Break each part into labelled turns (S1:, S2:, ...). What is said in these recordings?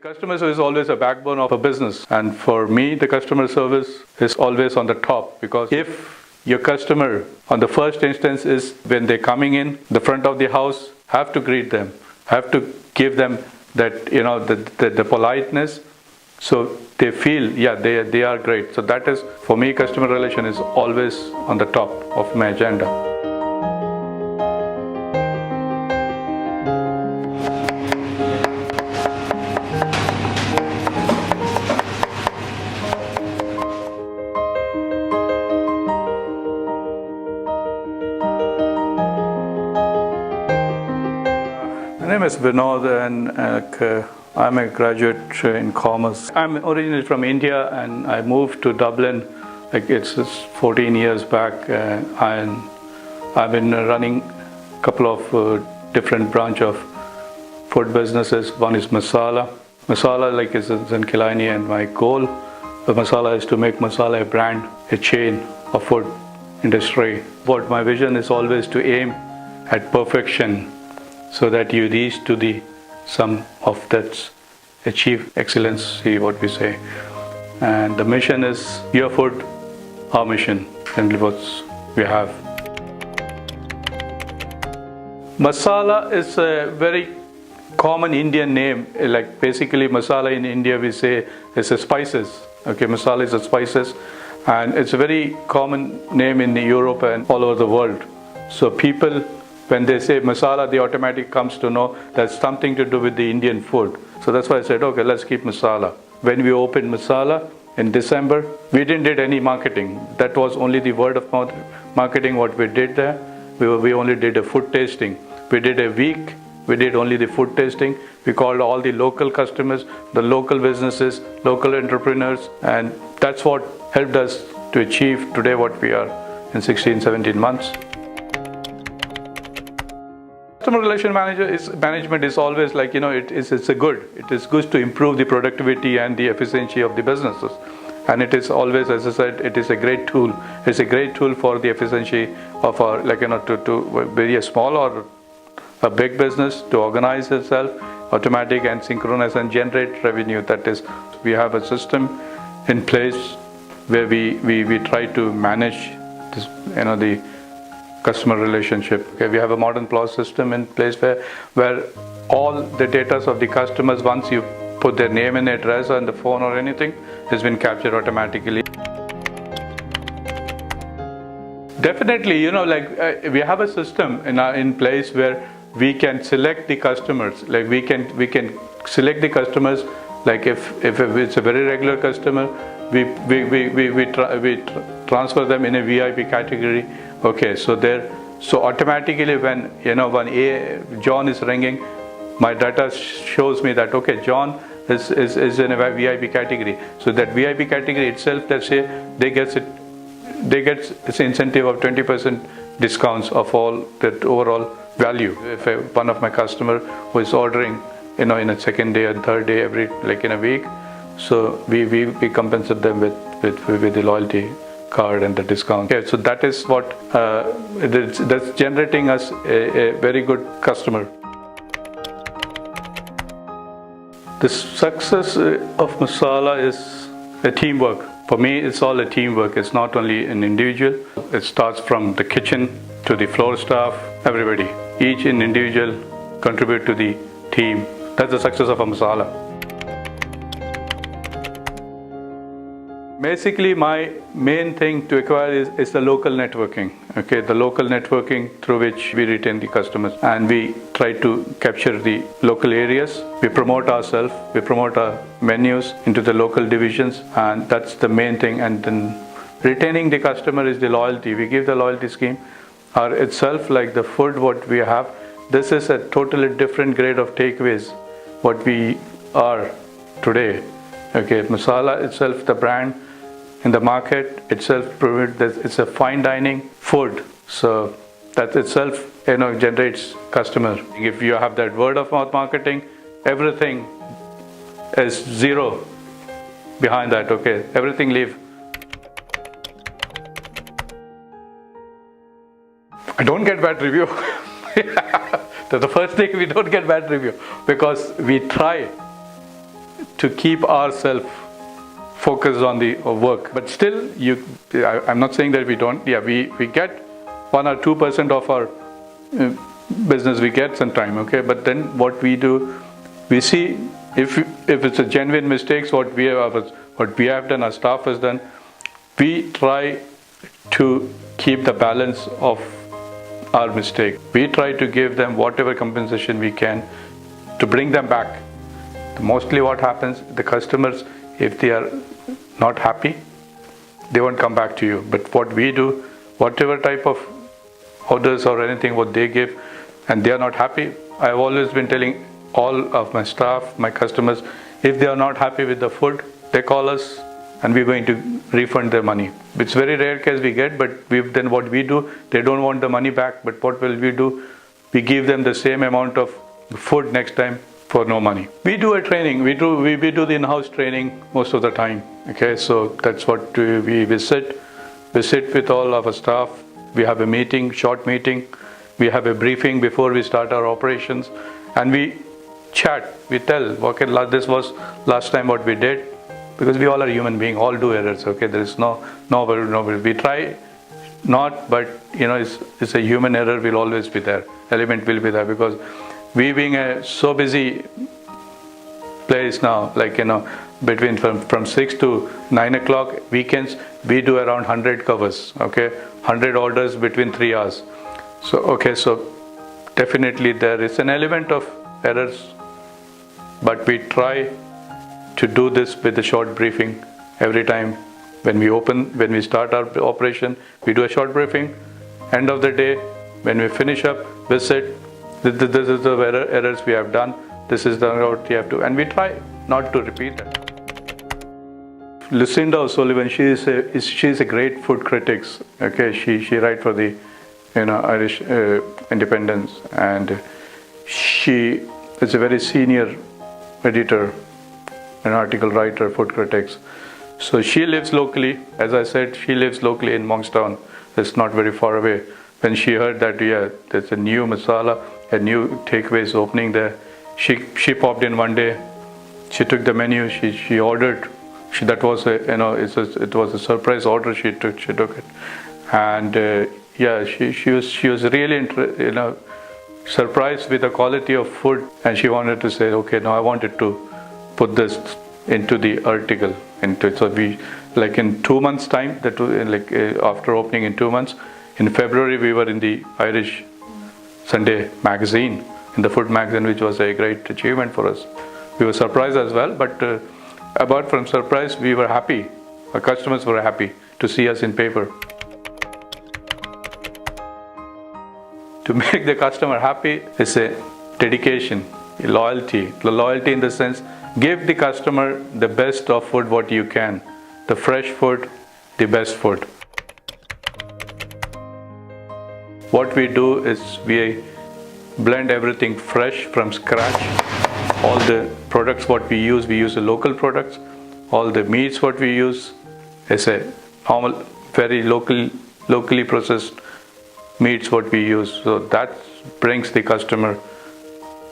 S1: Customer service is always a backbone of a business, and for me the customer service is always on the top, because if your customer on the first instance is when they're coming in the front of the house, have to greet them, have to give them that the politeness, so they feel they are great. So that is, for me, customer relation is always on the top of my agenda. My name is Vinod, and I'm a graduate in commerce. I'm originally from India, and I moved to Dublin. It's 14 years back, and I've been running a couple of different branch of food businesses. One is Masala. Masala is in Killarney, and my goal of Masala is to make Masala a brand, a chain of food industry. But my vision is always to aim at perfection, so that you reach to the sum of that, achieve excellence, see what we say. And the mission is your food, our mission, and what we have. Masala is a very common Indian name. Basically masala in India we say is a spices. Okay, masala is a spices, and it's a very common name in Europe and all over the world. So people, when they say masala, they automatically comes to know that's something to do with the Indian food. So that's why I said, okay, let's keep masala. When we opened Masala in December, we didn't did any marketing. That was only the word of mouth marketing what we did there. We only did a food tasting. We did a week. We did only the food tasting. We called all the local customers, the local businesses, local entrepreneurs, and that's what helped us to achieve today what we are in 16, 17 months. Customer relation management is always it's good. It is good to improve the productivity and the efficiency of the businesses, and it is always, as I said, it is a great tool. It's a great tool for the efficiency of our to be a small or a big business to organize itself, automatic and synchronize and generate revenue. That is, we have a system in place where we try to manage this, the customer relationship. Okay, we have a modern PLOS system in place where all the data of the customers, once you put their name and address on the phone or anything, has been captured automatically. Definitely, we have a system in place where we can select the customers. We can select the customers. If it's a very regular customer, we transfer them in a VIP category. Okay, so automatically when John is ringing, my data shows me that okay, John is in a VIP category. So that VIP category itself, let's say, they get this incentive of 20% discounts of all that overall value. If one of my customer who is ordering in a second day and third day every in a week, so we compensate them with the loyalty card and the discount. Okay, so that is what that's generating us a very good customer. The success of Masala is a teamwork. For me, it's all a teamwork. It's not only an individual. It starts from the kitchen to the floor staff, everybody. Each individual contribute to the team. That's the success of a Masala. Basically, my main thing to acquire is the local networking. Okay, the local networking through which we retain the customers, and we try to capture the local areas. We promote ourselves, we promote our menus into the local divisions, and that's the main thing. And then retaining the customer is the loyalty. We give the loyalty scheme. Itself, like the food what we have, this is a totally different grade of takeaways what we are today. Okay, Masala itself, the brand in the market itself, it's a fine dining food, so that itself generates customer. If you have that word of mouth marketing, everything is zero behind that. Okay, everything leave. I don't get bad review. So the first thing, we don't get bad review because we try to keep ourselves focused on the work. But still, I'm not saying that we don't. Yeah, we get 1 or 2% of our business we get sometime. Okay, but then what we do, we see if it's a genuine mistakes, what we have done, our staff has done, we try to keep the balance of our mistake. We try to give them whatever compensation we can to bring them back. Mostly what happens, the customers, if they are not happy, they won't come back to you. But what we do, whatever type of orders or anything what they give, and they are not happy, I've always been telling all of my staff, my customers, if they are not happy with the food, they call us and we're going to refund their money. It's very rare case we get, but then what we do, they don't want the money back, but what will we do? We give them the same amount of food next time for no money. We do a training, we do the in-house training most of the time. Okay, so that's what we sit with all of our staff. We have a meeting, short meeting. We have a briefing before we start our operations, and we chat. We tell, okay, this was last time what we did, because we all are human beings, all do errors. Okay, there is no. We try not, but it's a human error will always be there. Element will be there, because we being a so busy place now, like between from 6 to 9 o'clock weekends, we do around 100 covers. Okay, 100 orders between 3 hours. So definitely there is an element of errors, but we try to do this with a short briefing every time. When we start our operation, we do a short briefing. End of the day, when we finish up, visit, this is the errors we have done, this is the what you have to, and we try not to repeat that. Lucinda O'Sullivan, she is a great food critic. Okay, she writes for the Irish Independence, and she is a very senior editor, an article writer, food critics. So she lives locally, as I said, she lives locally in Monkstown. It's not very far away. When she heard that, there's a new Masala, a new takeaway is opening there, she popped in one day. She took the menu, she ordered. That was it was a surprise order. She took it, and she was really surprised with the quality of food, and she wanted to say, okay, now I wanted to put this into the article. So we, like in 2 months' time, after opening in 2 months, in February we were in the Irish Sunday magazine, in the food magazine, which was a great achievement for us. We were surprised as well, but apart from surprise, we were happy. Our customers were happy to see us in paper. To make the customer happy is a dedication, a loyalty. The loyalty in the sense, give the customer the best of food what you can. The fresh food, the best food. What we do is we blend everything fresh from scratch. All the products what we use the local products. All the meats what we use is a normal, very locally processed meats what we use. So that brings the customer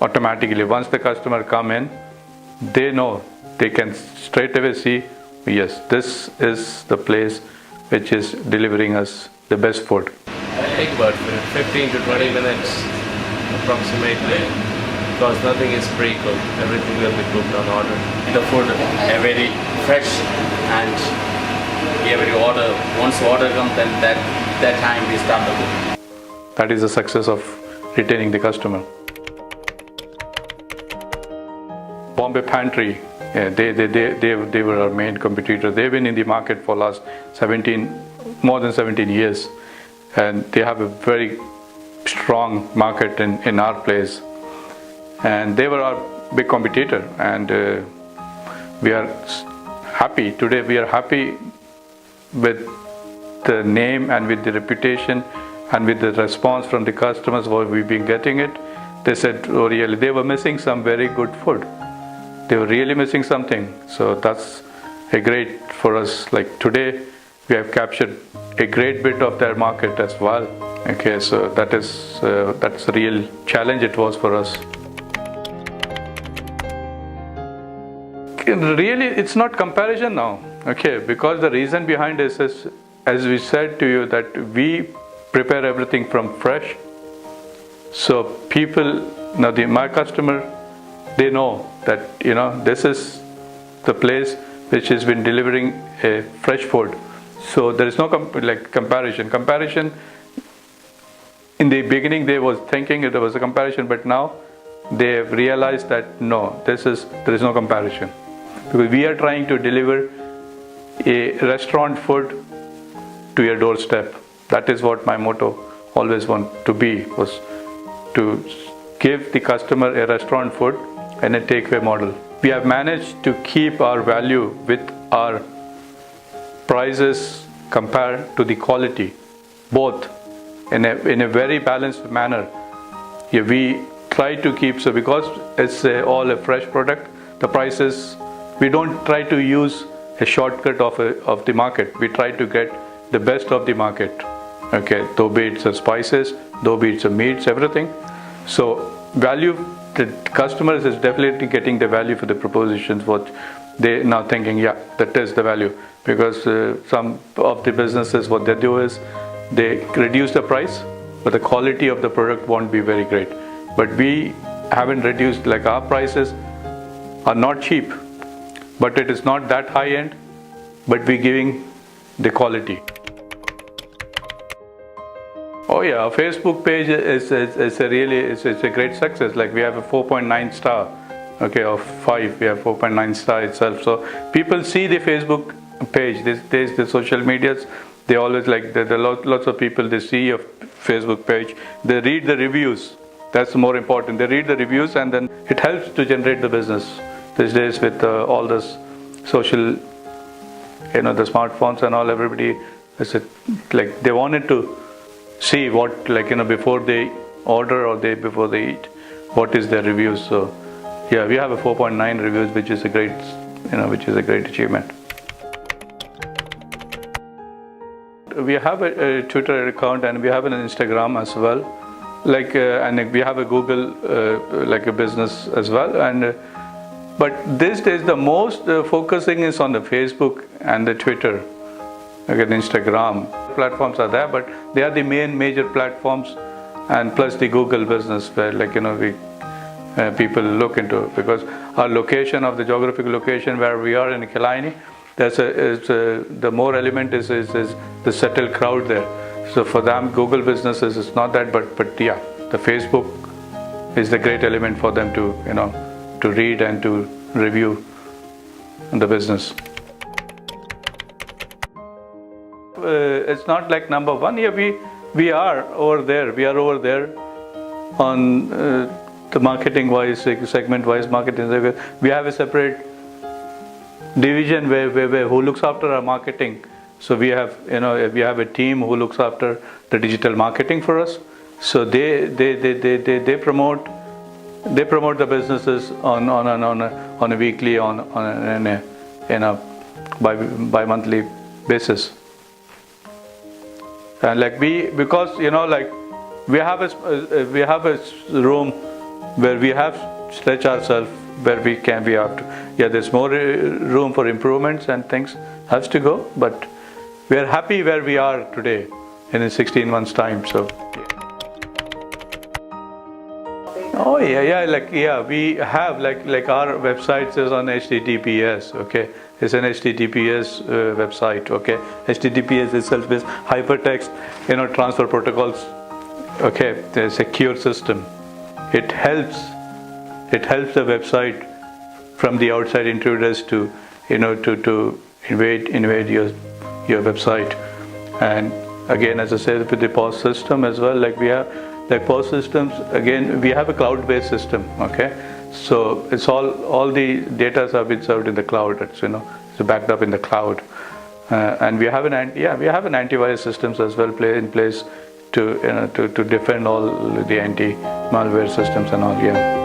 S1: automatically. Once the customer come in, they know, they can straight away see, yes, this is the place which is delivering us the best food.
S2: I take about 15 to 20 minutes approximately, because nothing is pre-cooked, everything will be cooked on order. The food are very fresh, and every order, once the order comes, then that time we start the cook.
S1: That is the success of retaining the customer. Bombay Pantry, they were our main competitor. They've been in the market for last more than 17 years, and they have a very strong market in our place. And they were our big competitor, and we are happy today. We are happy with the name and with the reputation and with the response from the customers what we've been getting it. They said, oh really, they were missing some very good food. They were really missing something. So that's a great for us. Like today, we have captured a great bit of their market as well. Okay, so that's a real challenge it was for us. really, it's not comparison now, okay, because the reason behind this is, as we said to you, that we prepare everything from fresh. So people, now my customer, they know that, you know, this is the place which has been delivering a fresh food. So there is no comparison. Comparison, in the beginning they was thinking there was a comparison, but now they have realized that no, there is no comparison, because we are trying to deliver a restaurant food to your doorstep. That is what my motto always want to be, was to give the customer a restaurant food and a takeaway model. We have managed to keep our value with our prices compared to the quality, both in a very balanced manner. Yeah, we try to keep, so because it's all a fresh product, the prices, we don't try to use a shortcut of the market. We try to get the best of the market, okay, though be it's the spices, though be it's the meats, everything. So value, the customers is definitely getting the value for the propositions, what they now thinking, yeah, that is the value. Because some of the businesses, what they do is they reduce the price, but the quality of the product won't be very great. But we haven't reduced, like our prices are not cheap, but it is not that high end, but we're giving the quality. Oh yeah, our Facebook page is a great success. Like we have a 4.9 star, okay, of 5, we have 4.9 star itself. So people see the Facebook page, the social medias, they always like, there are lots of people, they see your Facebook page, they read the reviews. That's more important. They read the reviews, and then it helps to generate the business. These days with all this social, you know, the smartphones and all, everybody is like they wanted to see what, like, you know, before they order or before they eat, what is their reviews. So yeah, we have a 4.9 reviews, which is a great, you know, which is a great achievement. We have a Twitter account and we have an Instagram as well. Like and we have a Google like a business as well, and but these days the most focusing is on the Facebook and the Twitter. Okay, the Instagram platforms are there, but they are the major platforms, and plus the Google business, where, like, you know, we people look into, because our location of the geographical location where we are in Killarney, there's the more element is the settled crowd there. So for them, Google businesses is not that, but yeah, the Facebook is the great element for them to, you know, to read and to review the business. It's not like number one. Yeah, we are over there. We are over there on the marketing wise, segment wise marketing. We have a separate division where who looks after our marketing. So we have, you know, we have a team who looks after the digital marketing for us. So they promote the businesses on a weekly, on a bi-monthly basis. And like because, you know, like we have a room where we have stretch ourselves, where we have to, yeah, there's more room for improvements and things has to go, but we are happy where we are today in 16 months time. So oh yeah, we have like our website is on HTTPS, okay, it's an HTTPS website, okay. HTTPS itself is hypertext, you know, transfer protocols, okay, the secure system. It helps the website from the outside intruders to, you know, to invade your website. And again, as I said, with the POS system as well, like we have like POS systems, again we have a cloud-based system, okay. So it's all the data have been served in the cloud. It's, you know, it's backed up in the cloud, and we have an antivirus systems as well in place to, you know, to defend all the anti-malware systems and all. Yeah.